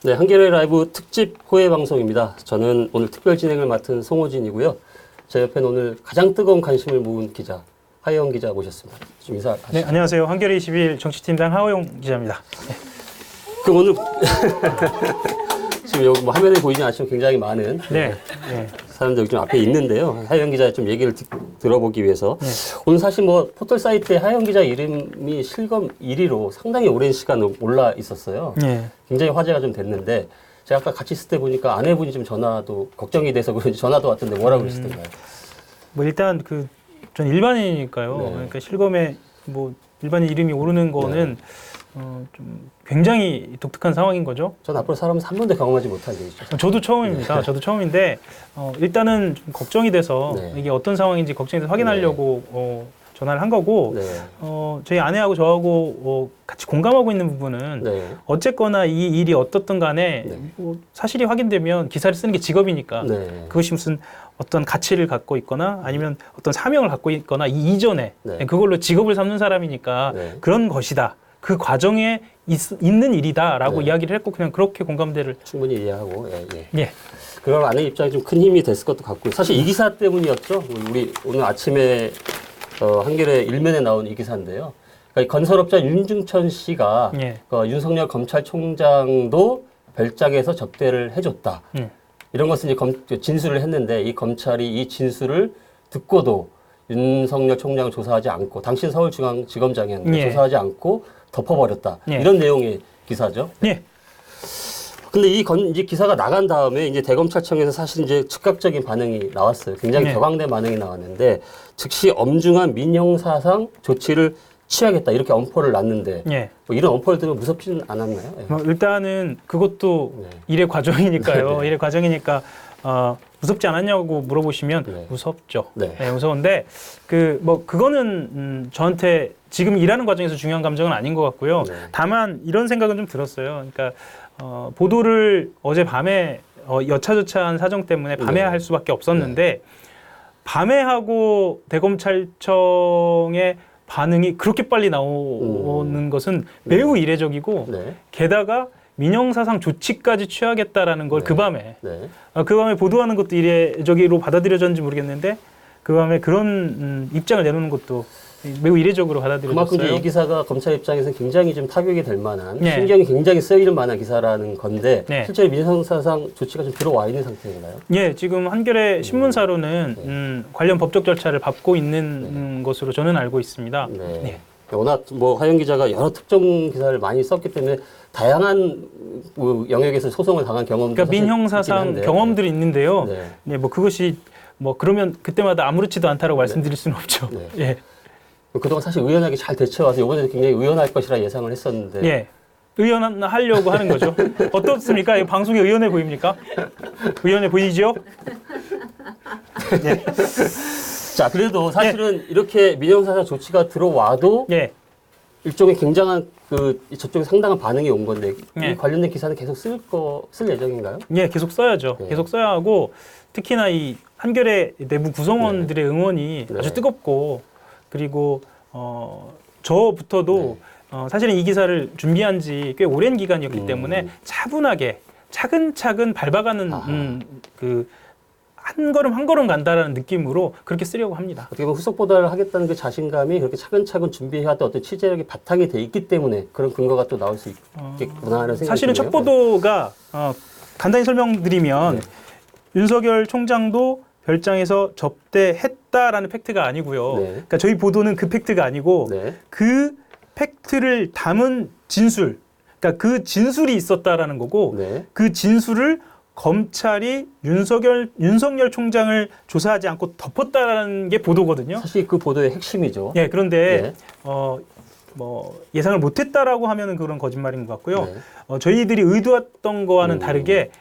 네, 한겨레 라이브 특집 호혜 방송입니다. 저는 오늘 특별 진행을 맡은 송호진이고요. 제 옆에는 오늘 가장 뜨거운 관심을 모은 기자 하영 기자 모셨습니다. 좀 인사하시죠. 네, 안녕하세요. 한겨레 21 정치팀장 하호영 기자입니다. 네. 그럼 오늘 지금 여기 뭐 화면에 보이지 않지만 굉장히 많은 사람들이 좀 앞에 있는데요. 하영 기자 좀 얘기를 들어보기 위해서 오늘 사실 뭐 포털 사이트에 하영 기자 이름이 실검 1위로 상당히 오랜 시간 올라 있었어요. 굉장히 화제가 좀 됐는데 제가 아까 같이 있을 때 보니까 아내분이 좀 전화도 걱정이 돼서 그런지 전화도 왔던데 뭐라고 그러시던가요? 뭐 일단 전 일반인이니까요. 네. 그러니까 실검에 뭐 일반인 이름이 오르는 거는 좀 굉장히 독특한 상황인 거죠. 전 앞으로 살아면서 한 번도 경험하지 못한 일이죠. 저도 처음입니다. 저도 처음인데 일단은 좀 걱정이 돼서 네. 이게 어떤 상황인지 걱정이 돼서 확인하려고 전화를 한 거고 네. 저희 아내하고 저하고 같이 공감하고 있는 부분은 네. 어쨌거나 이 일이 어떻든 간에 네. 뭐 사실이 확인되면 기사를 쓰는 게 직업이니까 네. 그것이 무슨 어떤 가치를 갖고 있거나 아니면 어떤 사명을 갖고 있거나 이 이전에 네. 그걸로 직업을 삼는 사람이니까 네. 그런 것이다. 그 과정에 있는 일이다라고 네. 이야기를 했고 그냥 그렇게 공감대를 충분히 이해하고 예. 예. 그런 아내 입장이 좀 큰 힘이 됐을 것도 같고 사실 이 기사 때문이었죠. 우리 오늘 아침에 한겨레 일면에 나온 이 기사인데요. 그러니까 건설업자 윤중천 씨가 예. 윤석열 검찰총장도 별장에서 접대를 해줬다. 이런 것을 이제 진술을 했는데 이 검찰이 이 진술을 듣고도 윤석열 총장을 조사하지 않고 당신 서울중앙지검장이었는데 예. 조사하지 않고 덮어버렸다. 예. 이런 내용의 기사죠. 예. 근데 이제 기사가 나간 다음에 이제 대검찰청에서 사실 이제 즉각적인 반응이 나왔어요. 굉장히 네. 격앙된 반응이 나왔는데 즉시 엄중한 민형사상 조치를 취하겠다 이렇게 엄포를 놨는데 예. 뭐 이런 엄포를 들으면 무섭지는 않았나요? 예. 뭐 일단은 그것도 네. 일의 과정이니까요. 네. 일의 과정이니까 무섭지 않았냐고 물어보시면 네. 무섭죠. 네. 네, 무서운데 그거는 저한테 지금 일하는 과정에서 중요한 감정은 아닌 것 같고요. 네. 다만 이런 생각은 좀 들었어요. 그러니까 보도를 어젯밤에 여차저차한 사정 때문에 밤에 네. 할 수밖에 없었는데 밤에 하고 대검찰청의 반응이 그렇게 빨리 나오는 것은 매우 이례적이고 네. 게다가 민형사상 조치까지 취하겠다라는 걸 네. 그 밤에 네. 그 밤에 보도하는 것도 이례적으로 받아들여졌는지 모르겠는데 그 밤에 그런 입장을 내놓는 것도 매우 이례적으로 받아들여졌어요. 그만큼 이제 이 기사가 검찰 입장에서는 굉장히 좀 타격이 될 만한 네. 신경이 굉장히 쓰이는 만한 기사라는 건데 네. 실제로 민형사상 조치가 좀 들어와 있는 상태인가요? 예, 지금 한겨레 신문사로는 관련 법적 절차를 밟고 있는 것으로 저는 알고 있습니다. 네. 네. 워낙 뭐 하영 기자가 여러 특정 기사를 많이 썼기 때문에 다양한 영역에서 소송을 당한 경험도 그러니까 사실 있긴 민형사상 한데. 경험들이 있는데요. 네. 네, 뭐 그것이 뭐 그러면 그때마다 아무렇지도 않다라고 말씀드릴 수는 없죠. 네. 예. 그동안 사실 의연하게 잘 대처해와서 이번에도 굉장히 의연할 것이라 예상을 했었는데 예. 의연하려고 하는 거죠. 어떻습니까? 이 방송이 의연해 보입니까? 의연해 보이죠? 예. 자 그래도 사실은 이렇게 민형사상 조치가 들어와도 예. 일종의 굉장한 저쪽에 상당한 반응이 온 건데 네. 이 관련된 기사는 계속 쓸 예정인가요? 예, 계속 써야죠. 네. 계속 써야 하고 특히나 이 한겨레 내부 구성원들의 응원이 네. 아주 뜨겁고 그리고 저부터도 사실은 이 기사를 준비한 지 꽤 오랜 기간이었기 때문에 차분하게 차근차근 밟아가는 한 걸음 한 걸음 간다라는 느낌으로 그렇게 쓰려고 합니다. 어떻게 보면 후속 보도를 하겠다는 그 자신감이 그렇게 차근차근 준비해왔던 어떤 취재력이 바탕이 돼 있기 때문에 그런 근거가 또 나올 수 있겠구나 하는 생각이 사실은 드네요. 첫 보도가 간단히 설명드리면 윤석열 총장도 별장에서 접대했다라는 팩트가 아니고요. 그러니까 저희 보도는 그 팩트가 아니고 그 팩트를 담은 진술, 그러니까 그 진술이 있었다라는 거고 그 진술을 검찰이 윤석열 총장을 조사하지 않고 덮었다라는 게 보도거든요. 사실 그 보도의 핵심이죠. 예, 그런데 뭐 예상을 못했다라고 하면은 그런 거짓말인 것 같고요. 저희들이 의도했던 거와는 다르게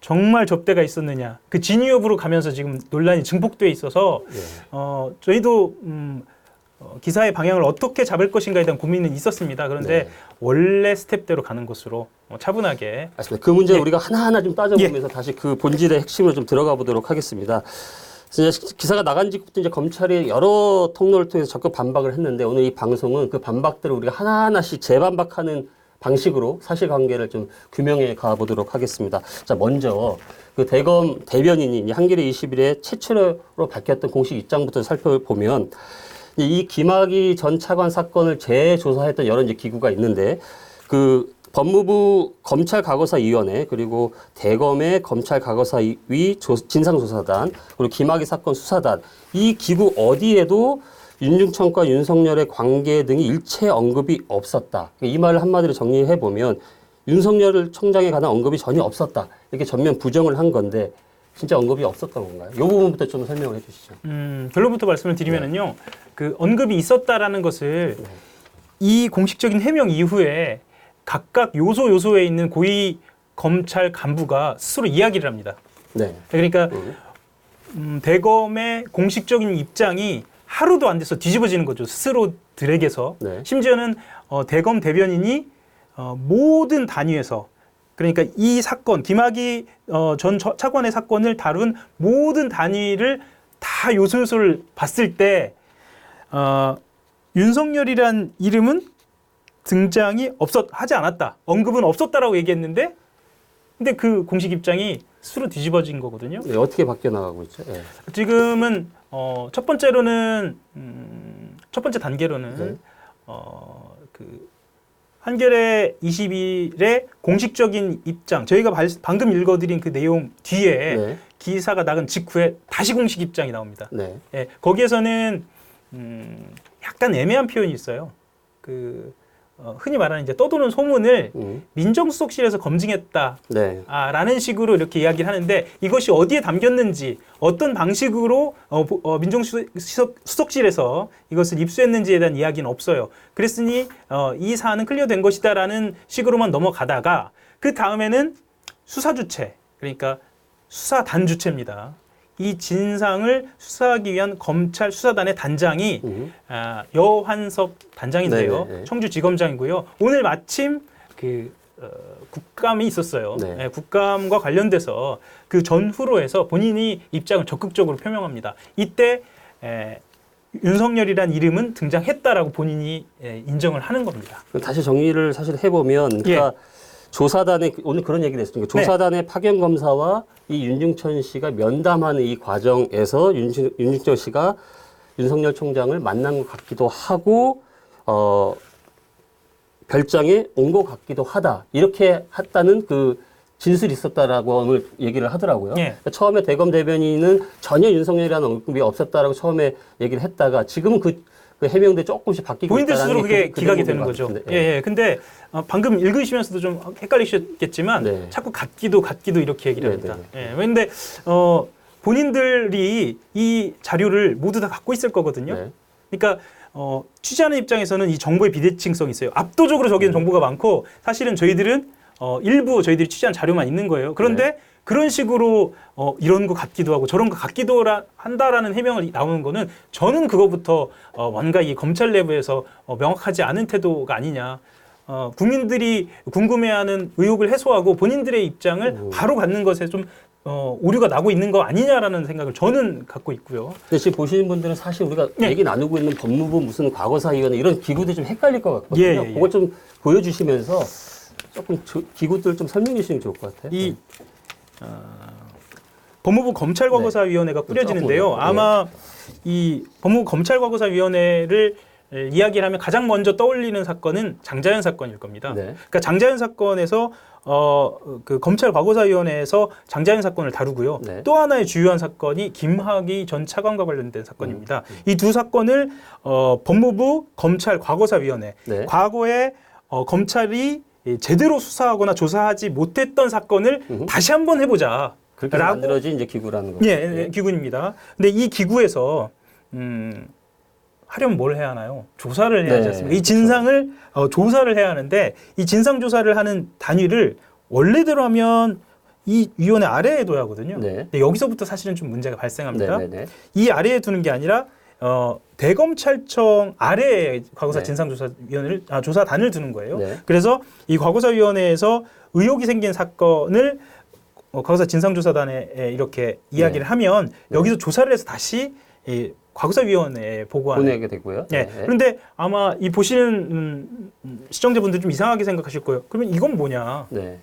정말 접대가 있었느냐, 그 진위 여부로 가면서 지금 논란이 증폭돼 있어서 저희도 기사의 방향을 어떻게 잡을 것인가에 대한 고민은 있었습니다. 그런데 원래 스텝대로 가는 것으로 차분하게. 맞습니다. 그 문제 우리가 하나하나 좀 따져보면서 다시 그 본질의 핵심으로 좀 들어가 보도록 하겠습니다. 이제 기사가 나간 뒤부터 이제 검찰이 여러 통로를 통해서 적극 반박을 했는데 오늘 이 방송은 그 반박들을 우리가 하나하나씩 재반박하는 방식으로 사실관계를 좀 규명해 가보도록 하겠습니다. 자, 먼저 그 대검 대변인이 한겨레 21에 최초로 밝혔던 공식 입장부터 살펴보면 이 김학의 전 차관 사건을 재조사했던 여러 이제 기구가 있는데 그 법무부 검찰과거사위원회 그리고 대검의 검찰과거사위 진상조사단 그리고 김학의 사건 수사단 이 기구 어디에도 윤중천과 윤석열의 관계 등이 일체 언급이 없었다. 이 말을 한마디로 정리해 보면 윤석열 총장에 관한 언급이 전혀 없었다. 이렇게 전면 부정을 한 건데 진짜 언급이 없었던 건가요? 이 부분부터 좀 설명을 해주시죠. 결론부터 말씀을 드리면은요, 그 언급이 있었다라는 것을 이 공식적인 해명 이후에 각각 요소에 있는 고위 검찰 간부가 스스로 이야기를 합니다. 네. 그러니까 대검의 공식적인 입장이 하루도 안 돼서 뒤집어지는 거죠. 스스로들에게서. 네. 심지어는 대검 대변인이 모든 단위에서 그러니까 이 사건 김학의 전 차관의 사건을 다룬 모든 단위를 다 요소를 봤을 때 윤석열이란 이름은 등장이 하지 않았다. 언급은 없었다라고 얘기했는데 근데 그 공식 입장이 스스로 뒤집어진 거거든요. 네, 어떻게 바뀌어 나가고 있죠? 네. 지금은 첫 번째 단계로는 그 한겨레 21의 공식적인 입장, 저희가 방금 읽어드린 그 내용 뒤에 기사가 나간 직후에 다시 공식 입장이 나옵니다. 네. 예, 거기에서는 약간 애매한 표현이 있어요. 흔히 말하는 이제 떠도는 소문을 민정수석실에서 검증했다. 네. 라는 식으로 이렇게 이야기를 하는데 이것이 어디에 담겼는지 어떤 방식으로 민정수석실에서 이것을 입수했는지에 대한 이야기는 없어요. 그랬으니 이 사안은 클리어된 것이다라는 식으로만 넘어가다가 그 다음에는 수사주체, 그러니까 수사단 주체입니다. 이 진상을 수사하기 위한 검찰 수사단의 단장이 여환석 단장인데요. 네네. 청주지검장이고요. 오늘 마침 국감이 있었어요. 네. 국감과 관련돼서 그 전후로 해서 본인이 입장을 적극적으로 표명합니다. 이때 윤석열이란 이름은 등장했다라고 본인이 인정을 하는 겁니다. 다시 정리를 사실 해보면 그러니까 조사단의 오늘 그런 얘기를 했습니다. 조사단의 파견 검사와 이 윤중천 씨가 면담하는 이 과정에서 윤중천 씨가 윤석열 총장을 만난 것 같기도 하고 별장에 온 것 같기도 하다. 이렇게 했다는 그 진술이 있었다라고 오늘 얘기를 하더라고요. 그러니까 처음에 대검 대변인은 전혀 윤석열이라는 언급이 없었다라고 처음에 얘기를 했다가 지금은 그 해명대 조금씩 바뀌고 본인들 스스로 그게 기각이 되는 거죠. 근데 방금 읽으시면서도 좀 헷갈리셨겠지만 자꾸 같기도 이렇게 얘기를 합니다. 그런데 본인들이 이 자료를 모두 다 갖고 있을 거거든요. 그러니까 취재하는 입장에서는 이 정보의 비대칭성이 있어요. 압도적으로 저기는 정보가 많고 사실은 저희들은 일부 저희들이 취재한 자료만 있는 거예요. 그런데 그런 식으로 이런 거 같기도 하고 저런 거 같기도 한다라는 해명을 나오는 거는 저는 그거부터 뭔가 이 검찰 내부에서 명확하지 않은 태도가 아니냐. 국민들이 궁금해하는 의혹을 해소하고 본인들의 입장을 바로 갖는 것에 좀 오류가 나고 있는 거 아니냐라는 생각을 저는 갖고 있고요. 근데 지금 보시는 분들은 사실 우리가 얘기 나누고 있는 법무부 무슨 과거사위원회 이런 기구들이 좀 헷갈릴 것 같거든요. 그걸 좀 보여주시면서 조금 기구들 좀 설명해 주시면 좋을 것 같아요. 법무부 검찰과거사위원회가 꾸려지는데요. 아마 이 법무부 검찰과거사위원회를 이야기를 하면 가장 먼저 떠올리는 사건은 장자연 사건일 겁니다. 그러니까 장자연 사건에서 그 검찰과거사위원회에서 장자연 사건을 다루고요. 또 하나의 주요한 사건이 김학의 전 차관과 관련된 사건입니다. 이 두 사건을 법무부 검찰과거사위원회 과거에 검찰이 제대로 수사하거나 조사하지 못했던 사건을 다시 한번 해보자. 그렇게 만들어진 이제 기구라는 거죠. 기구입니다. 근데 이 기구에서 하려면 뭘 해야 하나요? 조사를 해야 하지 않습니까? 이 진상을 조사를 해야 하는데 이 진상 조사를 하는 단위를 원래대로 하면 이 위원회 아래에 둬야 하거든요. 근데 여기서부터 사실은 좀 문제가 발생합니다. 이 아래에 두는 게 아니라 대검찰청 아래에 과거사 네. 진상조사위원회를 조사단을 두는 거예요. 네. 그래서 이 과거사위원회에서 의혹이 생긴 사건을 과거사 진상조사단에 이렇게 이야기를 하면 여기서 조사를 해서 다시 이 과거사위원회에 보고하는. 보내게 되고요. 네. 그런데 아마 이 보시는 시청자분들 좀 이상하게 생각하실 거예요. 그러면 이건 뭐냐? 네.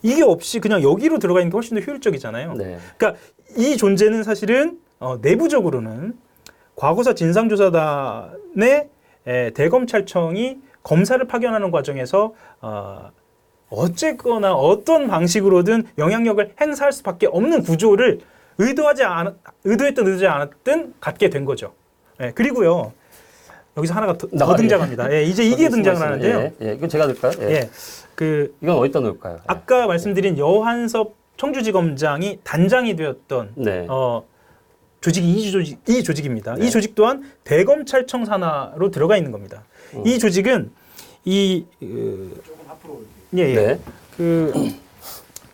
이게 이게 없이 그냥 여기로 들어가 있는 게 훨씬 더 효율적이잖아요. 네. 그러니까 이 존재는 사실은 내부적으로는 과거사 진상조사단의 대검찰청이 검사를 파견하는 과정에서 어쨌거나 어떤 방식으로든 영향력을 행사할 수밖에 없는 구조를 의도했든 의도하지 않았든 갖게 된 거죠. 예, 그리고요. 여기서 하나가 더 등장합니다. 예, 이제 이게 등장을 하는데요. 예, 이건 제가 넣을까요? 예. 예, 이건 어디다 넣을까요? 아까 말씀드린 여한섭 청주지검장이 단장이 되었던 네. 조직이 이 조직입니다. 네. 이 조직 또한 대검찰청 산하로 들어가 있는 겁니다. 이 조직은 조금 앞으로 네.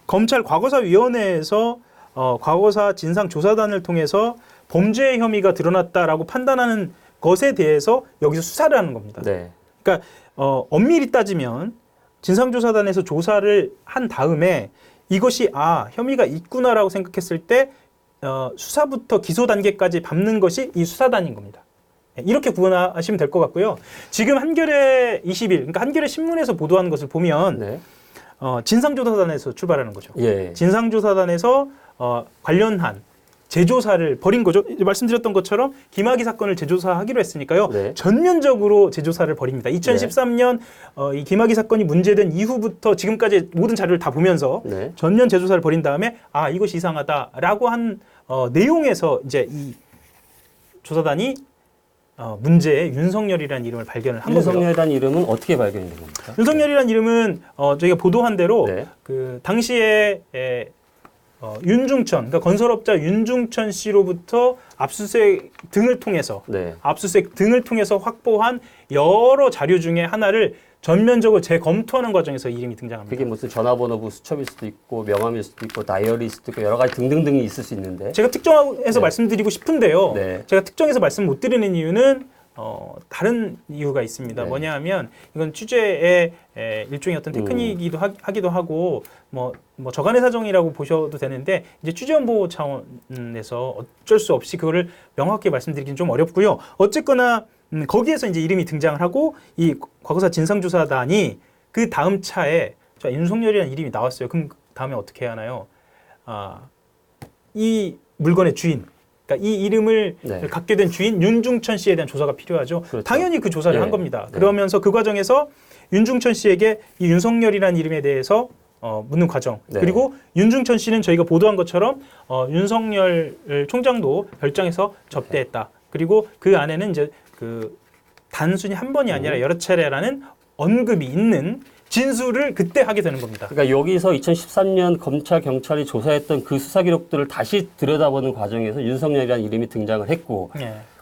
검찰 과거사위원회에서 과거사 진상조사단을 통해서 범죄 혐의가 드러났다라고 판단하는 것에 대해서 여기서 수사를 하는 겁니다. 네. 그러니까 엄밀히 따지면 진상조사단에서 조사를 한 다음에 이것이 혐의가 있구나라고 생각했을 때 수사부터 기소 단계까지 밟는 것이 이 수사단인 겁니다. 이렇게 구분하시면 될 것 같고요. 지금 한겨레 20일, 그러니까 한겨레 신문에서 보도하는 것을 보면 네. 진상조사단에서 출발하는 거죠. 예. 진상조사단에서 관련한 재조사를 벌인 거죠. 말씀드렸던 것처럼 김학의 사건을 재조사하기로 했으니까요. 네. 전면적으로 재조사를 벌입니다. 2013년 이 김학의 사건이 문제된 이후부터 지금까지 모든 자료를 다 보면서 네. 전면 재조사를 벌인 다음에 이것이 이상하다라고 한 내용에서 이제 이 조사단이 문제의 윤석열이라는 이름을 발견을 한 거고요. 윤석열이라는 이름은 어떻게 발견이 된 겁니까? 윤석열이라는 이름은 저희가 보도한 대로 네. 그 당시에 윤중천, 그러니까 건설업자 윤중천 씨로부터 압수수색 등을 통해서 확보한 여러 자료 중에 하나를 전면적으로 재검토하는 과정에서 이름이 등장합니다. 그게 무슨 전화번호부 수첩일 수도 있고 명함일 수도 있고 다이어리일 수도 있고 여러 가지 등등등이 있을 수 있는데 제가 특정해서 말씀드리고 싶은데요. 네. 제가 특정해서 말씀 못 드리는 이유는 다른 이유가 있습니다. 네. 뭐냐 하면 이건 취재의 일종의 어떤 테크닉이기도 하기도 하고 뭐 저간의 사정이라고 보셔도 되는데 이제 취재원보호 차원에서 어쩔 수 없이 그거를 명확히 말씀드리긴 좀 어렵고요. 어쨌거나 거기에서 이제 이름이 등장을 하고 이 과거사 진상조사단이 그 다음 차에 윤석열이라는 이름이 나왔어요. 그럼 다음에 어떻게 해야 하나요? 이 물건의 주인, 그러니까 이 이름을 갖게 된 주인 윤중천 씨에 대한 조사가 필요하죠. 그렇죠. 당연히 그 조사를 한 겁니다. 그러면서 그 과정에서 윤중천 씨에게 이 윤석열이라는 이름에 대해서 묻는 과정. 그리고 윤중천 씨는 저희가 보도한 것처럼 윤석열 총장도 별장에서 접대했다. 그리고 그 안에는 이제 단순히 한 번이 아니라 여러 차례라는 언급이 있는 진술을 그때 하게 되는 겁니다. 그러니까 여기서 2013년 검찰 경찰이 조사했던 그 수사 기록들을 다시 들여다보는 과정에서 윤석열이라는 이름이 등장을 했고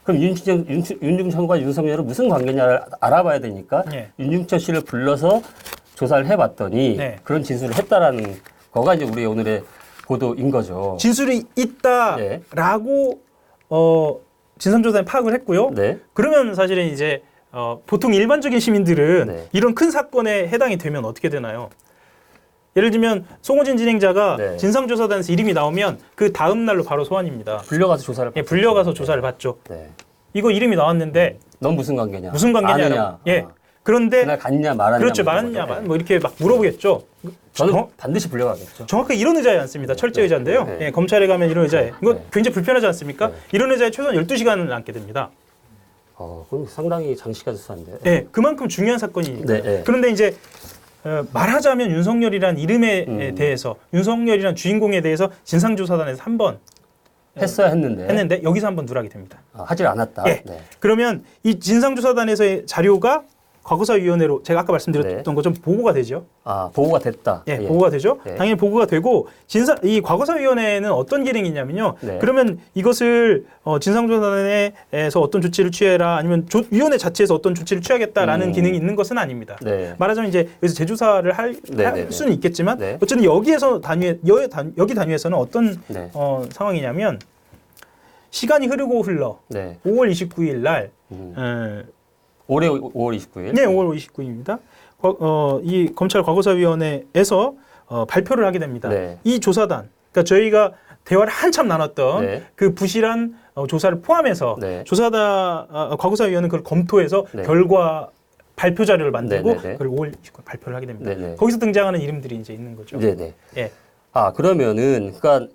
그럼 윤중천과 윤석열은 무슨 관계냐를 알아봐야 되니까 윤중천 씨를 불러서 조사를 해봤더니 그런 진술을 했다라는 거가 이제 우리 오늘의 보도인 거죠. 진술이 있다라고 진상조사에 파악을 했고요. 그러면 사실은 이제 보통 일반적인 시민들은 이런 큰 사건에 해당이 되면 어떻게 되나요? 예를 들면 송호진 진행자가 진상조사단에서 이름이 나오면 그 다음 날로 바로 소환입니다. 불려가서 조사를 받죠. 불려가서 조사를 받죠. 이거 이름이 나왔는데 넌 무슨 관계냐? 무슨 관계냐? 그런데 그날 갔냐 말았냐? 그렇죠. 말았냐 뭐 이렇게 막 물어보겠죠. 저는 반드시 불려가겠죠. 정확하게 이런 의자에 앉습니다. 철제 의자인데요. 검찰에 가면 이런 의자에. 이거 굉장히 불편하지 않습니까? 이런 의자에 최소한 12시간을 앉게 됩니다. 그럼 상당히 장시간 수사인데. 네, 그만큼 중요한 사건이니까. 그런데 이제 말하자면 윤석열이라는 이름에 대해서 윤석열이라는 주인공에 대해서 진상조사단에서 한 번 했어야 했는데 여기서 한번 누락이 됩니다. 하질 않았다. 그러면 이 진상조사단에서의 자료가 과거사위원회로 제가 아까 말씀드렸던 것처럼 보고가 되죠. 보고가 됐다. 보고가 되죠. 당연히 보고가 되고 이 과거사위원회는 어떤 기능이 있냐면요. 그러면 이것을 진상조사단에서 어떤 조치를 취해라 아니면 위원회 자체에서 어떤 조치를 취하겠다라는 기능이 있는 것은 아닙니다. 말하자면 이제 여기서 재조사를 할 수는 있겠지만 어쨌든 여기 단위에서는 어떤 상황이냐면 시간이 흐르고 흘러 네. 5월 29일 날 올해 5월 29일. 네, 5월 29일입니다. 이 검찰 과거사위원회에서 발표를 하게 됩니다. 네. 이 조사단, 그러니까 저희가 대화를 한참 나눴던 네. 그 부실한 조사를 포함해서 네. 과거사위원회는 그걸 검토해서 네. 결과 발표 자료를 만들고 네네네. 그걸 5월 29일 발표를 하게 됩니다. 네네. 거기서 등장하는 이름들이 이제 있는 거죠. 네네. 예. 아, 그러면은, 그러니까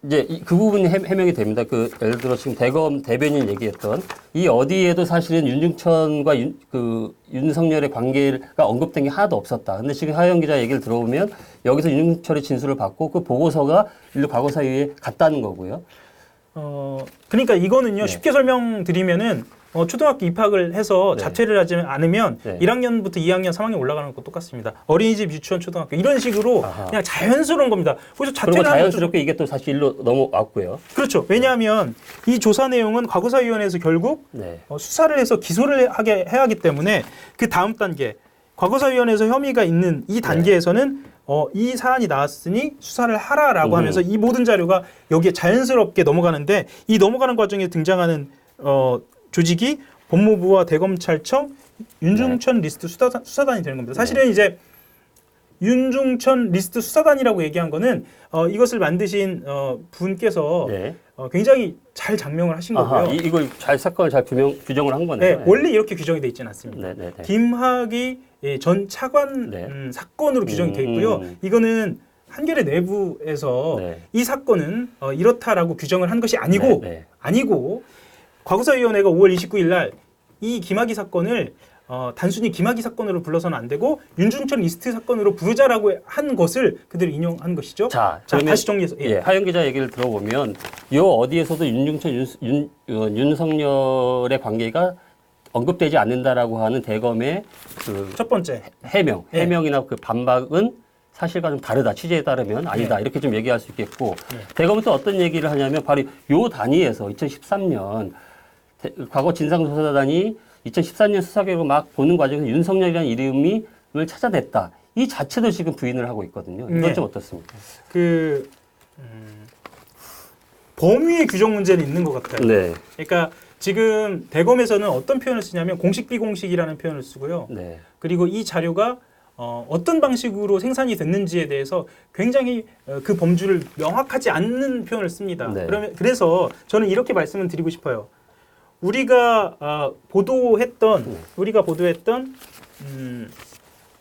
이제 그 부분이 해명이 됩니다. 예를 들어 지금 대검 대변인 얘기했던 이 어디에도 사실은 윤중천과 윤석열의 관계가 언급된 게 하나도 없었다. 근데 지금 하영 기자 얘기를 들어보면 여기서 윤중철의 진술을 받고 그 보고서가 일로 과거사위에 갔다는 거고요. 그러니까 이거는요, 네. 쉽게 설명드리면은 초등학교 입학을 해서 네. 자퇴를 하지 않으면 네. 1학년부터 2학년, 3학년 올라가는 것도 똑같습니다. 어린이집, 유치원, 초등학교 이런 식으로 아하. 그냥 자연스러운 겁니다. 그래서 그리고 자퇴를 하는 자연스럽게 이게 또 사실 일로 넘어왔고요. 그렇죠. 왜냐하면 이 조사 내용은 과거사위원회에서 결국 네. 수사를 해서 기소를 해야 하기 때문에 그 다음 단계 과거사위원회에서 혐의가 있는 이 단계에서는 이 사안이 나왔으니 수사를 하라라고 하면서 이 모든 자료가 여기에 자연스럽게 넘어가는데 이 넘어가는 과정에 등장하는 조직이 법무부와 대검찰청 윤중천 리스트 수사단이 되는 겁니다. 사실은 이제 윤중천 리스트 수사단이라고 얘기한 거는 이것을 만드신 분께서 네. 굉장히 잘 장명을 하신 아하, 거고요. 이걸 사건을 잘 규정을 한 거네요. 네, 원래 이렇게 규정이 돼 있지는 않습니다. 네, 네, 네. 김학의 전 차관 네. 사건으로 규정이 돼 있고요. 이거는 한겨레 내부에서 네. 이 사건은 이렇다라고 규정을 한 것이 아니고 네, 네. 아니고 과거사위원회가 5월 29일 날 이 김학의 사건을 단순히 김학의 사건으로 불러서는 안 되고 윤중천 리스트 사건으로 부르자라고 한 것을 그대로 인용한 것이죠. 자, 다시 정리해서 예, 하영 기자 얘기를 들어보면 요 어디에서도 윤중천, 윤석열의 관계가 언급되지 않는다라고 하는 대검의 첫 번째 해명이나 그 반박은 사실과 좀 다르다. 취재에 따르면 아니다. 이렇게 좀 얘기할 수 있겠고 대검은 또 어떤 얘기를 하냐면 바로 요 단위에서 2013년 과거 진상조사단이 2014년 수사 결과 막 보는 과정에서 윤석열이라는 이름을 찾아냈다. 이 자체도 지금 부인을 하고 있거든요. 이건 좀 어떻습니까? 범위의 규정 문제는 있는 것 같아요. 네. 그러니까 지금 대검에서는 어떤 표현을 쓰냐면 공식 비공식이라는 표현을 쓰고요. 네. 그리고 이 자료가 어떤 방식으로 생산이 됐는지에 대해서 굉장히 그 범주를 명확하지 않는 표현을 씁니다. 네. 그래서 저는 이렇게 말씀을 드리고 싶어요. 우리가 보도했던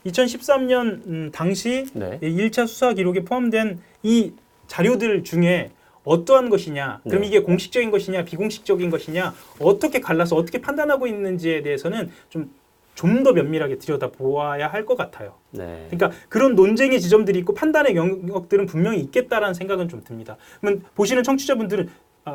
2013년 당시 네. 1차 수사 기록에 포함된 이 자료들 중에 어떠한 것이냐, 그럼 네. 이게 공식적인 것이냐, 비공식적인 것이냐, 어떻게 갈라서 어떻게 판단하고 있는지에 대해서는 좀 더 면밀하게 들여다보아야 할 것 같아요. 네. 그러니까 그런 논쟁의 지점들이 있고 판단의 영역들은 분명히 있겠다라는 생각은 좀 듭니다. 그러면 보시는 청취자분들은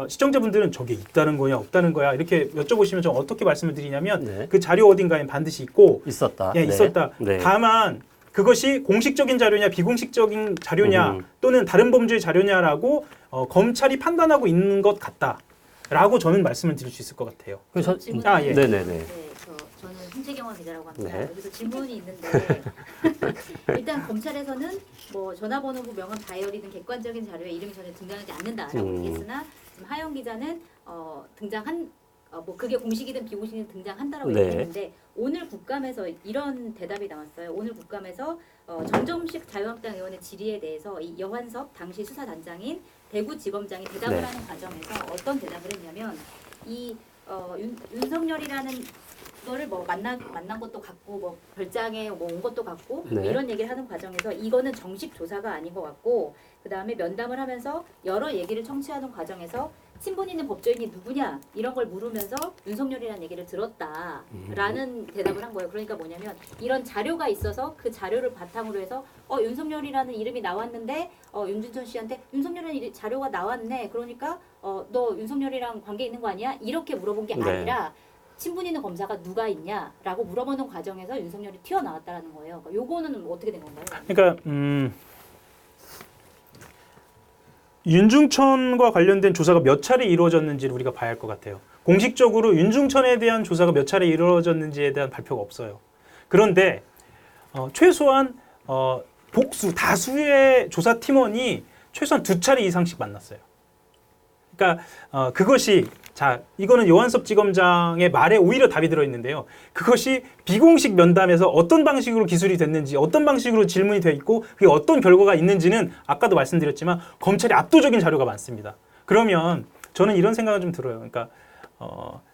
시청자분들은 저게 있다는 거냐 없다는 거야 이렇게 여쭤보시면 좀 어떻게 말씀을 드리냐면 네. 그 자료 어딘가에 반드시 있고 있었다. 예, 네. 있었다. 네. 다만 그것이 공식적인 자료냐 비공식적인 자료냐 또는 다른 범주의 자료냐라고 검찰이 판단하고 있는 것 같다라고 저는 말씀을 드릴 수 있을 것 같아요. 그래서 예. 네네네. 네, 저는 손채경화 기자라고 합니다. 네. 여기서 질문이 있는데 일단 검찰에서는 뭐 전화번호부 명함 다이어리 등 객관적인 자료에 이름이 전혀 등장하지 않는다라고 얘기했으나 지금 하영 기자는 등장한 뭐 그게 공식이든 비공식이든 등장한다라고 네. 얘기했는데 오늘 국감에서 이런 대답이 나왔어요. 오늘 국감에서 정점식 자유한국당 의원의 질의에 대해서 이 여환섭 당시 수사단장인 대구지검장이 대답을 네. 하는 과정에서 어떤 대답을 했냐면 이 윤석열이라는 거를 뭐 만난 것도 같고 뭐 별장에 뭐 온 것도 같고 네. 이런 얘기를 하는 과정에서 이거는 정식 조사가 아닌 것 같고 그 다음에 면담을 하면서 여러 얘기를 청취하는 과정에서 친분 있는 법조인이 누구냐 이런 걸 물으면서 윤석열이라는 얘기를 들었다라는 대답을 한 거예요. 그러니까 뭐냐면 이런 자료가 있어서 그 자료를 바탕으로 해서 윤석열이라는 이름이 나왔는데 윤준천 씨한테 윤석열이라는 자료가 나왔네. 그러니까 너 윤석열이랑 관계 있는 거 아니야? 이렇게 물어본 게 네. 아니라 친분 있는 검사가 누가 있냐라고 물어보는 과정에서 윤석열이 튀어나왔다는 거예요. 그러니까 요거는 어떻게 된 건가요? 그러니까 윤중천과 관련된 조사가 몇 차례 이루어졌는지를 우리가 봐야 할 것 같아요. 공식적으로 윤중천에 대한 조사가 몇 차례 이루어졌는지에 대한 발표가 없어요. 그런데 최소한 다수의 조사 팀원이 최소한 2차례 이상씩 만났어요. 그러니까 그것이 자 이거는 요한섭 지검장의 말에 오히려 답이 들어있는데요. 그것이 비공식 면담에서 어떤 방식으로 기술이 됐는지 어떤 방식으로 질문이 돼 있고 그게 어떤 결과가 있는지는 아까도 말씀드렸지만 검찰이 압도적인 자료가 많습니다. 그러면 저는 이런 생각은 좀 들어요. 그러니까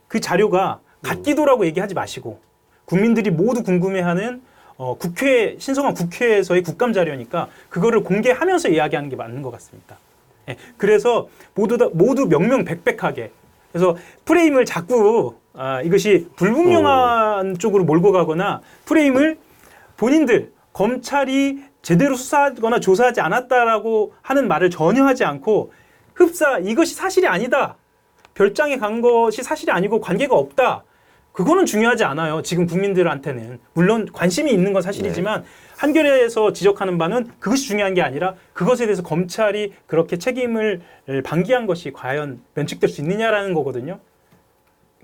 그 자료가 갓기도라고 얘기하지 마시고 국민들이 모두 궁금해하는 국회 신성한 국회에서의 국감 자료니까 그거를 공개하면서 이야기하는 게 맞는 것 같습니다. 예, 그래서 모두 명명백백하게 그래서 프레임을 자꾸 이것이 불분명한 쪽으로 몰고 가거나 프레임을 본인들 검찰이 제대로 수사하거나 조사하지 않았다라고 하는 말을 전혀 하지 않고 흡사 이것이 사실이 아니다. 별장에 간 것이 사실이 아니고 관계가 없다. 그거는 중요하지 않아요. 지금 국민들한테는. 물론 관심이 있는 건 사실이지만 한겨레에서 지적하는 바는 그것이 중요한 게 아니라 그것에 대해서 검찰이 그렇게 책임을 방기한 것이 과연 면책될 수 있느냐라는 거거든요.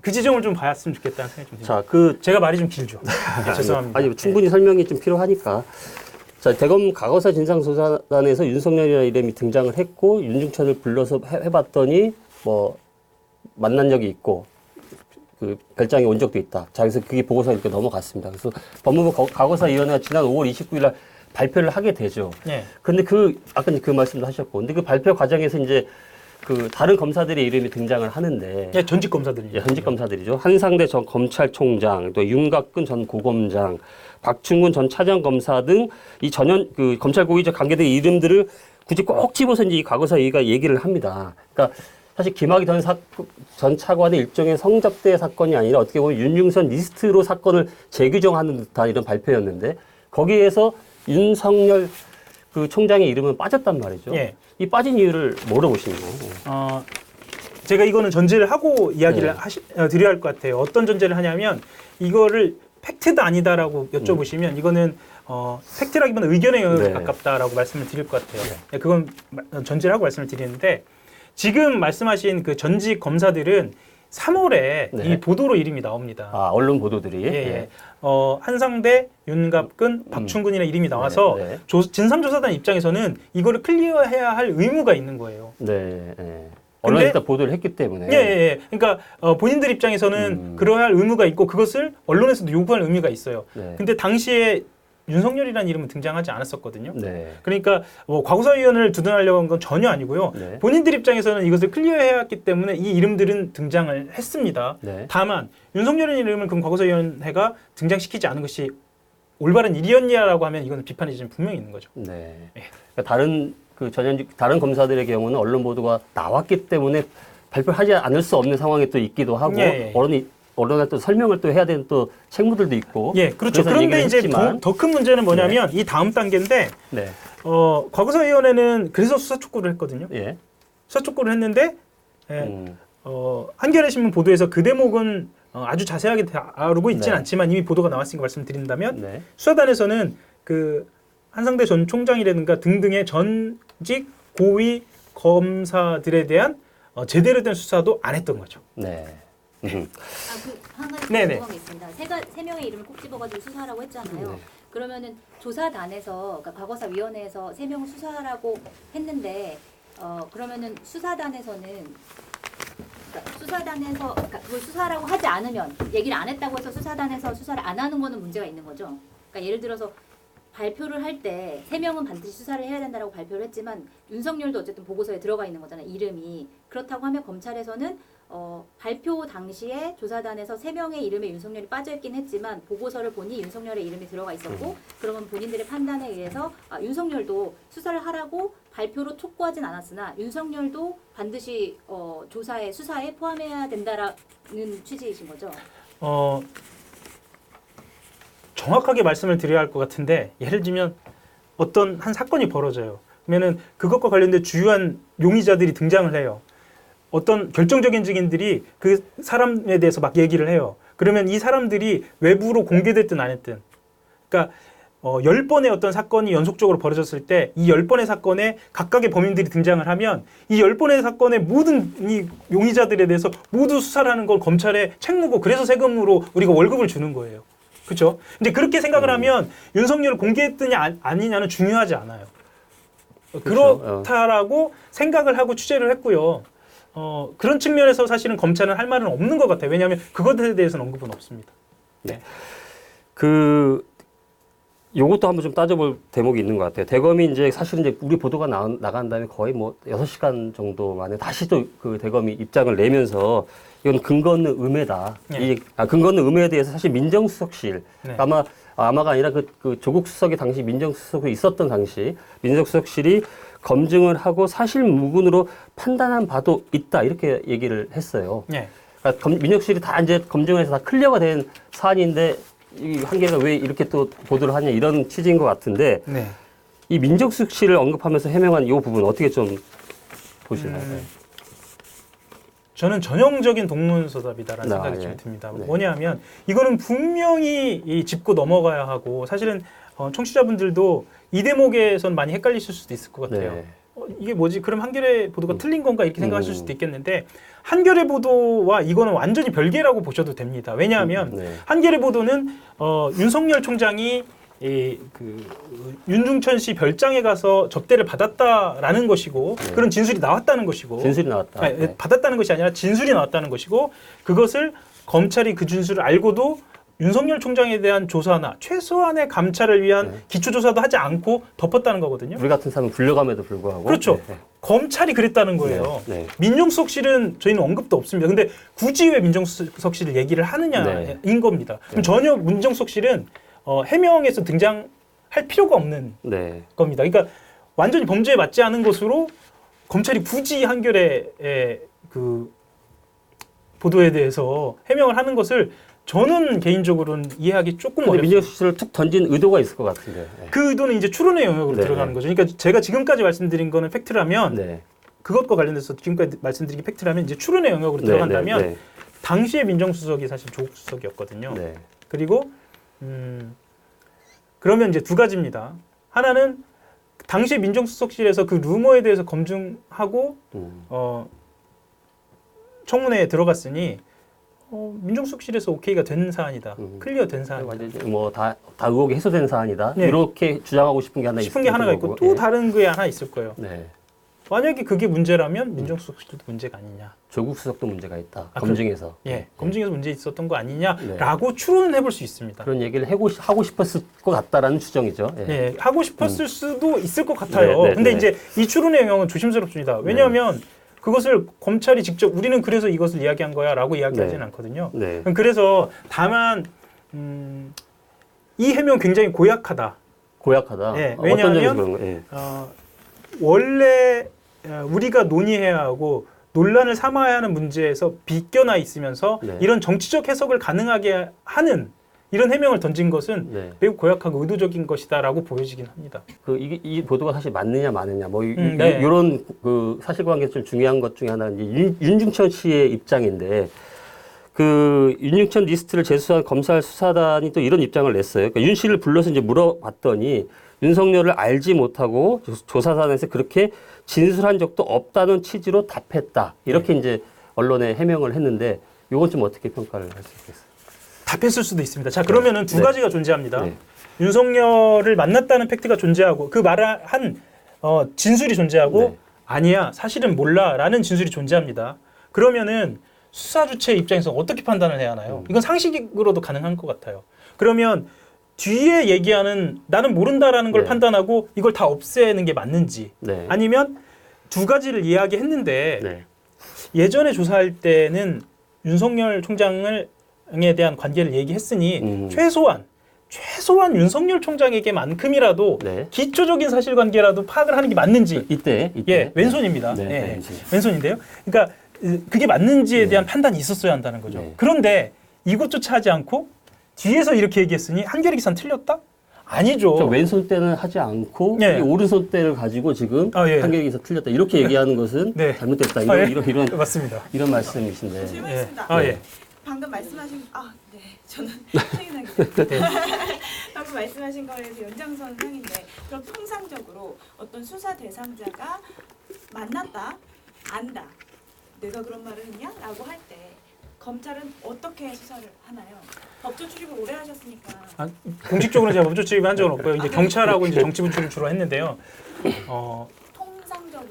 그 지점을 좀 봤으면 좋겠다는 생각이 좀 듭니다. 제가 말이 좀 길죠. 네, 죄송합니다. 아니, 충분히 설명이 좀 필요하니까. 자, 대검 과거사 진상조사단에서 윤석열이라는 이름이 등장을 했고 윤중천을 불러서 해봤더니 뭐 만난 적이 있고 그 별장에 온 적도 있다. 자, 그래서 그게 보고서 이렇게 넘어갔습니다. 그래서 법무부 과거사위원회가 지난 5월 29일 날 발표를 하게 되죠. 네. 근데 아까 그 말씀도 하셨고, 근데 그 발표 과정에서 이제 그 다른 검사들의 이름이 등장을 하는데. 네, 전직 검사들이죠. 예, 전직 검사들이죠. 한상대 전 검찰총장, 또 윤갑근 전 고검장, 박충근 전 차장검사 등 이 그 검찰 고위적 관계된 이름들을 굳이 꼭 집어서 이제 이 과거사위가 얘기를 합니다. 그러니까 사실 김학의 전 차관의 일종의 성접대 사건이 아니라 어떻게 보면 윤중선 리스트로 사건을 재규정하는 듯한 이런 발표였는데 거기에서 윤석열 그 총장의 이름은 빠졌단 말이죠. 예. 이 빠진 이유를 뭐로 보시나요? 제가 이거는 전제를 하고 이야기를 드려야 할 것 같아요. 어떤 전제를 하냐면 이거를 팩트도 아니다라고 여쭤보시면 이거는 팩트라기보다는 의견의 영역에 가깝다라고 말씀을 드릴 것 같아요. 네, 그건 전제를 하고 말씀을 드리는데 지금 말씀하신 그 전직 검사들은 3월에 이 보도로 이름이 나옵니다. 아, 언론 보도들이? 예. 한상대, 윤갑근, 박충근이라는 이름이 나와서 진상조사단 입장에서는 이거를 클리어해야 할 의무가 있는 거예요. 네. 언론에서 다 보도를 했기 때문에. 예. 그러니까 본인들 입장에서는 그러해야 할 의무가 있고 그것을 언론에서도 요구할 의무가 있어요. 근데 당시에 윤석열이라는 이름은 등장하지 않았었거든요. 네. 그러니까 과거사위원회를 두둔하려고 한 건 전혀 아니고요. 네. 본인들 입장에서는 이것을 클리어해야 했기 때문에 이 이름들은 등장을 했습니다. 네. 다만 윤석열이라는 이름을 그럼 과거사위원회가 등장시키지 않은 것이 올바른 일이었냐라고 하면 이건 비판의 지점이 분명히 있는 거죠. 네. 그러니까 다른 검사들의 경우는 언론 보도가 나왔기 때문에 발표하지 않을 수 없는 상황이 또 있기도 하고 언론에 또 설명을 또 해야 되는 또 책무들도 있고. 예, 그렇죠. 그런데 이제 더 큰 문제는 뭐냐면 이 다음 단계인데, 과거사위원회는 그래서 수사 촉구를 했거든요. 수사 촉구를 했는데, 한겨레 신문 보도에서 그 대목은 아주 자세하게 다루고 있지는 않지만 이미 보도가 나왔으니까 말씀드린다면, 수사단에서는 그 한상대 전 총장이라든가 등등의 전직 고위 검사들에 대한 제대로 된 수사도 안 했던 거죠. 한 가지 궁금한 게 있습니다. 세 명의 이름을 꼭 집어가지고 수사하라고 했잖아요. 그러면은 조사단에서, 그러니까 과거사위원회에서 3명을 수사하라고 했는데, 그러면은 수사단에서는, 그러니까 그걸 수사하라고 하지 않으면, 얘기를 안 했다고 해서 수사단에서 수사를 안 하는 거는 문제가 있는 거죠. 그러니까 예를 들어서 발표를 할 때 3명은 반드시 수사를 해야 된다라고 발표를 했지만 윤석열도 어쨌든 보고서에 들어가 있는 거잖아요. 이름이. 그렇다고 하면 검찰에서는 발표 당시에 조사단에서 3명의 이름에 윤석열이 빠져있긴 했지만 보고서를 보니 윤석열의 이름이 들어가 있었고 그러면 본인들의 판단에 의해서 윤석열도 수사를 하라고 발표로 촉구하진 않았으나 윤석열도 반드시 수사에 포함해야 된다라는 취지이신 거죠? 정확하게 말씀을 드려야 할 것 같은데 예를 들면 어떤 한 사건이 벌어져요. 그러면은 그것과 관련된 주요한 용의자들이 등장을 해요. 어떤 결정적인 증인들이 그 사람에 대해서 막 얘기를 해요. 그러면 이 사람들이 외부로 공개됐든 안 했든, 그러니까 10번의 어떤 사건이 연속적으로 벌어졌을 때 이 10번의 사건에 각각의 범인들이 등장을 하면 이 10번의 사건의 모든 이 용의자들에 대해서 모두 수사를 하는 걸 검찰에 책무고 그래서 세금으로 우리가 월급을 주는 거예요. 그렇죠? 근데 그렇게 생각을 하면 윤석열을 공개했느냐 아니냐는 중요하지 않아요. 그렇다라고 생각을 하고 취재를 했고요. 그런 측면에서 사실은 검찰은 할 말은 없는 것 같아요. 왜냐하면 그것에 대해서는 언급은 없습니다. 네. 요것도 한번 좀 따져볼 대목이 있는 것 같아요. 대검이 이제 사실 이제 우리 보도가 나간 다음에 거의 뭐 6시간 정도 만에 다시 또 그 대검이 입장을 내면서 이건 근거 없는 음해다. 네. 근거 없는 음해에 대해서 사실 민정수석실 네. 아마가 아니라 그 조국 수석이 당시 민정수석이 있었던 당시 민정수석실이 검증을 하고 사실 무근으로 판단한 바도 있다 이렇게 얘기를 했어요. 네. 그러니까 민정수석실이 다 이제 검증을 해서 다 클리어가 된 사안인데 이 한겨레가 왜 이렇게 또 보도를 하냐 이런 취지인 것 같은데 네. 이 민정수석실을 언급하면서 해명한 이 부분 어떻게 좀 보시나요? 저는 전형적인 동문서답이다라는 생각이 좀 듭니다. 네. 뭐냐면 이거는 분명히 짚고 넘어가야 하고 사실은 청취자분들도 이 대목에선 많이 헷갈리실 수도 있을 것 같아요. 네. 이게 뭐지? 그럼 한겨레 보도가 틀린 건가? 이렇게 생각하실 수도 있겠는데 한겨레 보도와 이거는 완전히 별개라고 보셔도 됩니다. 왜냐하면 네. 한겨레 보도는 윤석열 총장이 윤중천 씨 별장에 가서 접대를 받았다라는 것이고 네. 그런 진술이 나왔다는 것이고 진술이 나왔다. 아니, 네. 받았다는 것이 아니라 진술이 나왔다는 것이고 그것을 검찰이 그 진술을 알고도 윤석열 총장에 대한 조사나 최소한의 감찰을 위한 네. 기초조사도 하지 않고 덮었다는 거거든요. 우리 같은 사람은 불려감에도 불구하고 그렇죠. 네. 검찰이 그랬다는 거예요. 네. 네. 민정수석실은 저희는 언급도 없습니다. 근데 굳이 왜 민정수석실을 얘기를 하느냐인 네. 겁니다. 그럼 네. 전혀 민정수석실은 해명에서 등장할 필요가 없는 네. 겁니다. 그러니까 완전히 범죄에 맞지 않은 것으로 검찰이 굳이 한겨레의 그 보도에 대해서 해명을 하는 것을 저는 개인적으로는 이해하기 조금 근데 어렵습니다. 민정수석실을 툭 던진 의도가 있을 것 같은데. 네. 그 의도는 이제 추론의 영역으로 네. 들어가는 거죠. 그러니까 제가 지금까지 말씀드린 거는 팩트라면 네. 그것과 관련해서 지금까지 말씀드린 게 팩트라면 이제 추론의 영역으로 들어간다면 네. 당시의 민정수석이 사실 조국 수석이었거든요. 네. 그리고 그러면 이제 두 가지입니다. 하나는 당시 민정수석실에서 그 루머에 대해서 검증하고 청문회에 들어갔으니 민정수석실에서 오케이가 된 사안이다. 클리어된 사안이다. 완전히 뭐다 의혹이 해소된 사안이다. 네. 이렇게 주장하고 싶은 게 하나 있고 또 다른 게 하나 있을 거예요. 네. 만약에 그게 문제라면 민정수석실도 문제가 아니냐. 조국 수석도 문제가 있다. 검증에서. 검증에서 문제 있었던 거 아니냐라고 추론은 해볼 수 있습니다. 그런 얘기를 하고 싶었을 것 같다라는 추정이죠. 네, 하고 싶었을 수도 있을 것 같아요. 근데 이제 이 추론의 영역은 조심스럽습니다. 왜냐하면 그것을 검찰이 직접 우리는 그래서 이것을 이야기한 거야라고 이야기하지는 않거든요. 그래서 다만 이 해명 굉장히 고약하다. 고약하다. 왜냐하면 원래 우리가 논의해야 하고 논란을 삼아야 하는 문제에서 비껴나 있으면서 이런 정치적 해석을 가능하게 하는 이런 해명을 던진 것은 매우 고약하고 의도적인 것이다라고 보여지긴 합니다. 이 보도가 사실 맞느냐 마느냐 이런 그 사실관계 좀 중요한 것 중에 하나는 이제 윤중천 씨의 입장인데 그 윤중천 리스트를 제수한 검찰 수사단이 또 이런 입장을 냈어요. 그러니까 윤 씨를 불러서 이제 물어봤더니 윤석열을 알지 못하고 조사단에서 그렇게 진술한 적도 없다는 취지로 답했다. 이렇게 이제 언론에 해명을 했는데 이건 좀 어떻게 평가를 할 수 있겠어요? 답했을 수도 있습니다. 자, 그러면은 두 가지가 존재합니다. 윤석열을 만났다는 팩트가 존재하고 그 말한 진술이 존재하고 아니야, 사실은 몰라라는 진술이 존재합니다. 그러면은 수사 주체 입장에서 어떻게 판단을 해야 하나요? 이건 상식으로도 가능한 것 같아요. 그러면 뒤에 얘기하는 나는 모른다라는 걸 판단하고 이걸 다 없애는 게 맞는지 아니면 두 가지를 이야기했는데 예전에 조사할 때는 윤석열 총장에 대한 관계를 얘기했으니 최소한 윤석열 총장에게만큼이라도 기초적인 사실관계라도 파악을 하는 게 맞는지 이때. 왼손입니다. 왼손인데요. 그러니까 그게 맞는지에 대한 판단이 있었어야 한다는 거죠. 그런데 이것조차 하지 않고 뒤에서 이렇게 얘기했으니 한겨레 기사는 틀렸다? 아니죠. 왼손 때는 하지 않고 오른손 때를 가지고 지금 한겨레 기사 틀렸다. 이렇게 얘기하는 것은 잘못됐다. 이런 맞습니다. 이런 말씀이신데. 질문했습니다. 방금 말씀하신 저는 최인하게 방금 말씀하신 거에 대해서 연장선 상인데 그럼 통상적으로 어떤 수사 대상자가 만났다, 안다, 내가 그런 말을 했냐?라고 할 때 검찰은 어떻게 수사를 하나요? 법조 출입을 오래 하셨으니까. 공식적으로 제가 법조 출입을 한 적은 없고요. 이제 경찰하고 이제 정치부 출입 주로 했는데요. 통상적으로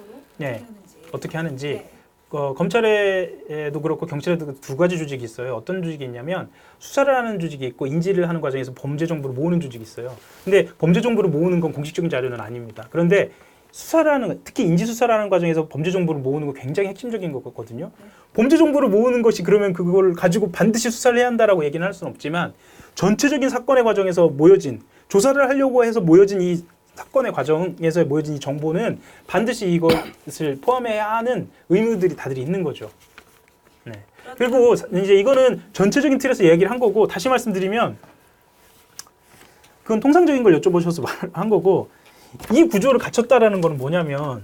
어떻게 하는지. 검찰에도 그렇고 경찰에도 두 가지 조직이 있어요. 어떤 조직이 있냐면 수사를 하는 조직이 있고 인지를 하는 과정에서 범죄 정보를 모으는 조직이 있어요. 근데 범죄 정보를 모으는 건 공식적인 자료는 아닙니다. 그런데 수사를 하는, 특히 인지 수사를 하는 과정에서 범죄 정보를 모으는 거 굉장히 핵심적인 거거든요. 범죄 정보를 모으는 것이 그러면 그걸 가지고 반드시 수사를 해야 한다라고 얘기는 할 수는 없지만 전체적인 사건의 과정에서 모여진, 조사를 하려고 해서 모여진 이 사건의 과정에서 모여진 이 정보는 반드시 이것을 포함해야 하는 의무들이 다들 있는 거죠. 네. 그리고 이제 이거는 전체적인 틀에서 얘기를 한 거고, 다시 말씀드리면 그건 통상적인 걸 여쭤보셔서 말한 거고, 이 구조를 갖췄다라는 건 뭐냐면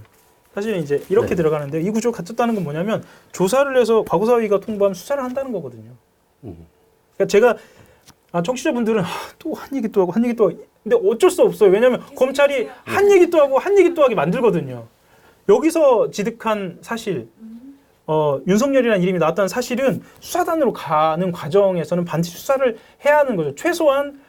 사실 이제 이렇게 네. 들어가는데, 이 구조를 갖췄다는 건 뭐냐면 조사를 해서 과거사위가 통보하면 수사를 한다는 거거든요. 그러니까 제가 청취자분들은 또 한 얘기 또 하고 한 얘기 또 하고, 근데 어쩔 수 없어요. 왜냐하면 검찰이 한 얘기 또 하고 한 얘기 또 하게 만들거든요. 여기서 지득한 사실, 윤석열이라는 이름이 나왔다는 사실은 수사단으로 가는 과정에서는 반드시 수사를 해야 하는 거죠. 최소한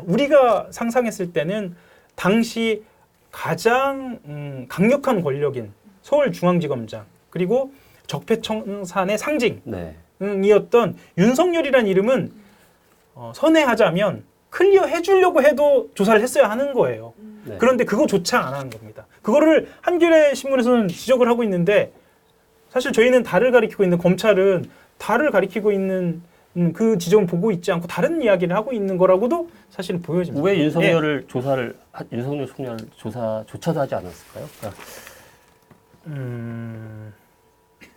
우리가 상상했을 때는 당시 가장 강력한 권력인 서울중앙지검장, 그리고 적폐청산의 상징이었던 윤석열이라는 이름은 선회하자면 클리어 해주려고 해도 조사를 했어야 하는 거예요. 네. 그런데 그거조차 안 하는 겁니다. 그거를 한겨레 신문에서는 지적을 하고 있는데, 사실 저희는 달을 가리키고 있는, 검찰은 달을 가리키고 있는 그 지점을 보고 있지 않고 다른 이야기를 하고 있는 거라고도 사실은 보여집니다. 왜 윤석열을 윤석열 총장을 조사조차도 하지 않았을까요? 그러니까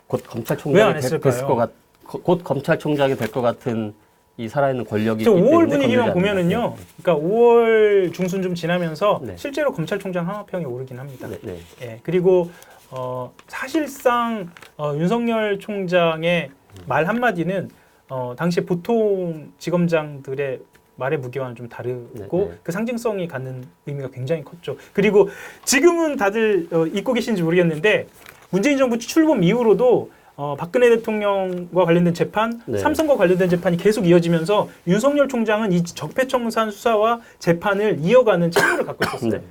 곧 검찰총장이 됐을 것 같, 곧 검찰총장이 될 것 같은 이 살아있는 권력이 있기 5월 때문에 분위기만 건들지 보면은요, 않는 그러니까 5월 중순 좀 지나면서 네. 실제로 검찰총장 하마평이 오르긴 합니다. 네, 네. 예, 그리고 사실상 윤석열 총장의 말 한마디는 당시 보통 지검장들의 말의 무게와는 좀 다르고 네, 네. 그 상징성이 갖는 의미가 굉장히 컸죠. 그리고 지금은 다들 잊고 계신지 모르겠는데, 문재인 정부 출범 이후로도 박근혜 대통령과 관련된 재판, 네. 삼성과 관련된 재판이 계속 이어지면서 윤석열 총장은 이 적폐청산 수사와 재판을 이어가는 책무를 갖고 있었어요.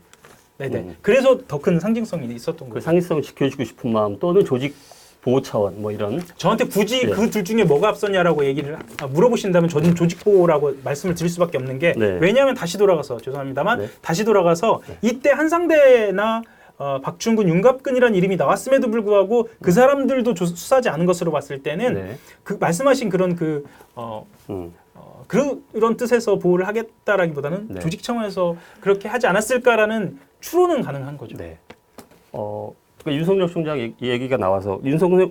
네. 네네. 그래서 더 큰 상징성이 있었던 그 거예요. 상징성을 지켜주고 싶은 마음 또는 조직 보호 차원 뭐 이런. 저한테 굳이 네. 그 둘 중에 뭐가 앞서냐라고 얘기를 물어보신다면 저는 조직 보호라고 말씀을 드릴 수밖에 없는 게, 네. 왜냐하면 다시 돌아가서 죄송합니다만 네. 다시 돌아가서 이때 한상대나 박충근, 윤갑근이라는 이름이 나왔음에도 불구하고 그 사람들도 수사하지 않은 것으로 봤을 때는 네. 그 말씀하신 그런 그런 뜻에서 보호를 하겠다라기보다는 네. 조직 차원에서 그렇게 하지 않았을까라는 추론은 가능한 거죠. 네. 그러니까 윤석열 총장 얘기가 나와서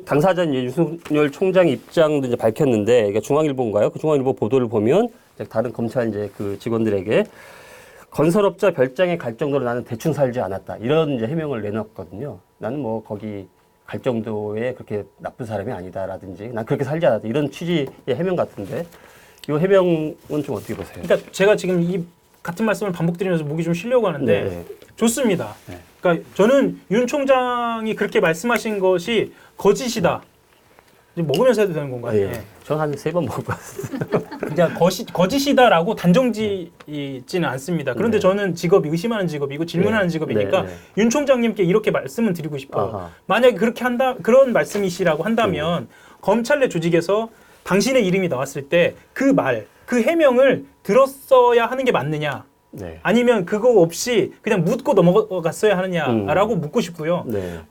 당사자인 윤석열 총장 입장도 이제 밝혔는데, 그러니까 중앙일보인가요? 그 중앙일보 보도를 보면 이제 다른 검찰 이제 그 직원들에게 건설업자 별장에 갈 정도로 나는 대충 살지 않았다, 이런 이제 해명을 내놨거든요. 나는 뭐 거기 갈 정도의 그렇게 나쁜 사람이 아니다라든지 난 그렇게 살지 않았다, 이런 취지의 해명 같은데, 이 해명은 좀 어떻게 보세요? 그러니까 제가 지금 이 같은 말씀을 반복드리면서 목이 좀 쉬려고 하는데, 네. 좋습니다. 네. 그러니까 저는 윤 총장이 그렇게 말씀하신 것이 거짓이다. 이제 먹으면서 해도 되는 건가요? 예. 저는 한 3번 먹어봤어요. 그냥 거짓이다라고 단정짓지는 않습니다. 그런데 네. 저는 직업이 의심하는 직업이고 질문하는 네. 직업이니까 네, 네. 윤 총장님께 이렇게 말씀을 드리고 싶어요. 아하. 만약에 그렇게 그런 말씀이시라고 한다면 검찰 내 조직에서 당신의 이름이 나왔을 때 그 말, 그 해명을 들었어야 하는 게 맞느냐? 네. 아니면 그거 없이 그냥 묻고 넘어갔어야 하느냐라고 묻고 싶고요. 네.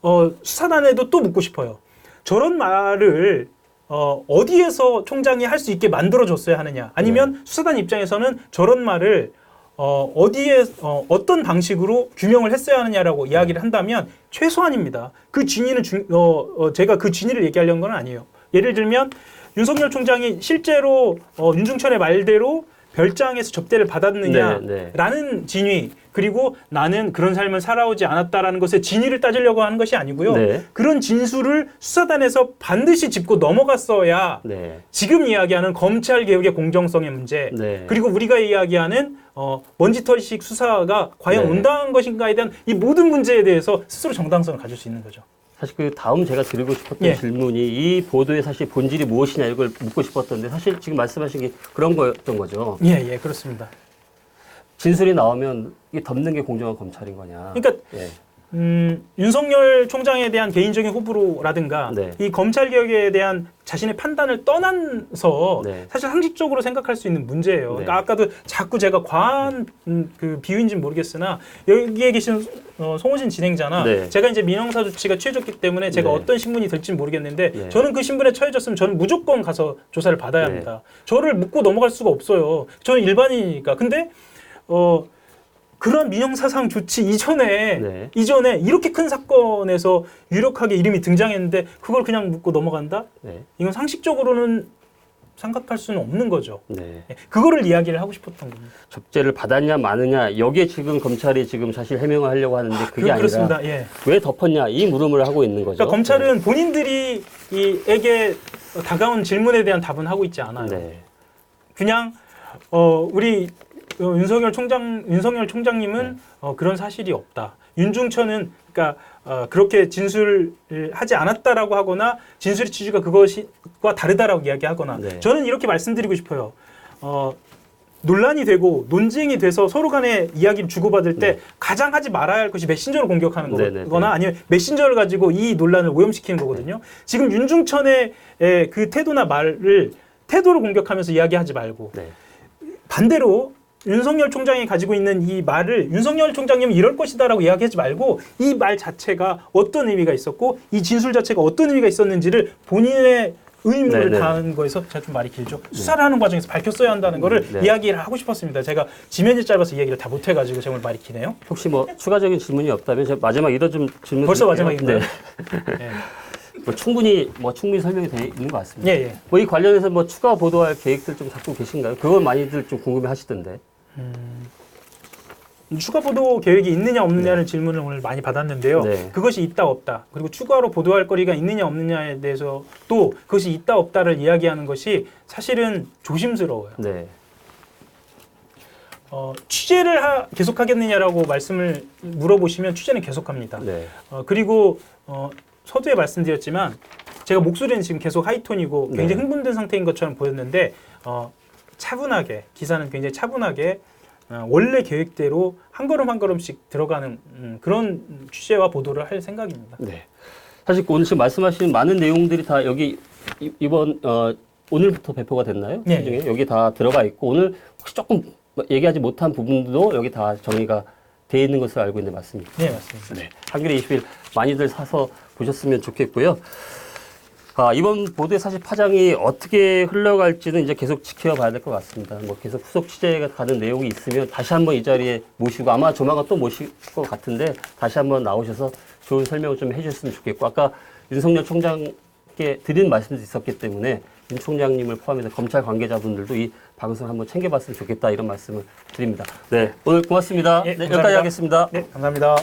수사단에도 또 묻고 싶어요. 저런 말을 어디에서 총장이 할 수 있게 만들어줬어야 하느냐, 아니면 수사단 입장에서는 저런 말을 어디에 어떤 방식으로 규명을 했어야 하느냐라고 이야기를 한다면 최소한입니다. 그 진위는 제가 그 진위를 얘기하려는 건 아니에요. 예를 들면 윤석열 총장이 실제로 윤중천의 말대로 별장에서 접대를 받았느냐라는 진위, 그리고 나는 그런 삶을 살아오지 않았다라는 것의 진위를 따지려고 하는 것이 아니고요. 네. 그런 진술을 수사단에서 반드시 짚고 넘어갔어야 네. 지금 이야기하는 검찰개혁의 공정성의 문제, 네. 그리고 우리가 이야기하는 먼지털이식 수사가 과연 네. 온당한 것인가에 대한 이 모든 문제에 대해서 스스로 정당성을 가질 수 있는 거죠. 사실 그 다음 제가 드리고 싶었던 예. 질문이 이 보도의 사실 본질이 무엇이냐, 이걸 묻고 싶었던데, 사실 지금 말씀하신 게 그런 거였던 거죠. 예, 그렇습니다. 진술이 나오면 이게 덮는 게 공정한 검찰인 거냐. 그러니까 예. 윤석열 총장에 대한 개인적인 호불호라든가 네. 이 검찰 개혁에 대한 자신의 판단을 떠나서 네. 사실 상식적으로 생각할 수 있는 문제예요. 네. 그러니까 아까도 자꾸 제가 과한 그 비유인지는 모르겠으나 여기에 계신 송호진 진행자나 네. 제가 이제 민형사 조치가 취해졌기 때문에 제가 네. 어떤 신분이 될지는 모르겠는데 네. 저는 그 신분에 처해졌으면 저는 무조건 가서 조사를 받아야 네. 합니다. 저를 묻고 넘어갈 수가 없어요. 저는 일반인이니까. 근데 그런 민형사상 조치 이전에 네. 이렇게 큰 사건에서 유력하게 이름이 등장했는데 그걸 그냥 묻고 넘어간다? 네. 이건 상식적으로는 생각할 수는 없는 거죠. 네. 그거를 이야기를 하고 싶었던 겁니다. 접재를 받았냐 마느냐 여기에 지금 검찰이 지금 사실 해명을 하려고 하는데 그게 그렇습니다. 아니라 예. 왜 덮었냐 이 물음을 하고 있는 거죠. 그러니까 검찰은 본인들이 에게 다가온 질문에 대한 답은 하고 있지 않아요. 네. 그냥 우리 윤석열 총장님은 그런 사실이 없다. 윤중천은 그러니까 그렇게 진술을 하지 않았다라고 하거나 진술의 취지가 그것과 다르다라고 이야기하거나 네. 저는 이렇게 말씀드리고 싶어요. 논란이 되고 논쟁이 돼서 서로 간에 이야기를 주고받을 때 네. 가장 하지 말아야 할 것이 메신저를 공격하는 네, 네, 거거나 아니면 메신저를 가지고 이 논란을 오염시키는 거거든요. 지금 윤중천의 그 태도를 공격하면서 이야기하지 말고 네. 반대로 윤석열 총장이 가지고 있는 이 말을 윤석열 총장님은 이럴 것이다라고 이야기하지 말고 이 말 자체가 어떤 의미가 있었고 이 진술 자체가 어떤 의미가 있었는지를 본인의 의무를 네네. 다하는 거에서 제가 좀 말이 길죠. 수사를 하는 과정에서 밝혔어야 한다는 거를 네. 이야기를 하고 싶었습니다. 제가 지면이 짧아서 이야기를 다 못해가지고 정말 말이 기네요. 혹시 뭐 추가적인 질문이 없다면 제가 마지막 이런 좀 질문 벌써 드릴게요. 마지막인가요? 네. 예. 뭐 충분히 설명이 돼 있는 것 같습니다. 예, 예. 뭐 이 관련해서 뭐 추가 보도할 계획들 좀 갖고 계신가요? 그걸 많이들 좀 궁금해하시던데. 추가 보도 계획이 있느냐 없느냐는 질문을 오늘 많이 받았는데요. 네. 그것이 있다 없다 그리고 추가로 보도할 거리가 있느냐 없느냐에 대해서 또 그것이 있다 없다를 이야기하는 것이 사실은 조심스러워요. 네. 취재를 계속하겠느냐라고 말씀을 물어보시면 취재는 계속합니다. 네. 그리고 서두에 말씀드렸지만 제가 목소리는 지금 계속 하이톤이고 굉장히 네. 흥분된 상태인 것처럼 보였는데 차분하게 기사는 굉장히 차분하게 원래 계획대로 한 걸음 한 걸음씩 들어가는 그런 취재와 보도를 할 생각입니다. 네. 사실 오늘 지금 말씀하신 많은 내용들이 다 여기 이번 오늘부터 배포가 됐나요? 네. 시중에 여기 다 들어가 있고 오늘 혹시 조금 얘기하지 못한 부분도 여기 다 정리가 돼 있는 것으로 알고 있는데 맞습니까? 네, 맞습니다. 네. 한겨레 21 많이들 사서 보셨으면 좋겠고요. 이번 보도의 사실 파장이 어떻게 흘러갈지는 이제 계속 지켜봐야 될 것 같습니다. 뭐 계속 후속 취재가 가는 내용이 있으면 다시 한번 이 자리에 모시고 아마 조만간 또 모실 것 같은데 다시 한번 나오셔서 좋은 설명을 좀 해주셨으면 좋겠고 아까 윤석열 총장께 드린 말씀도 있었기 때문에 윤 총장님을 포함해서 검찰 관계자분들도 이 방송을 한번 챙겨봤으면 좋겠다 이런 말씀을 드립니다. 네, 오늘 고맙습니다. 예, 네, 여기까지 하겠습니다. 네, 감사합니다.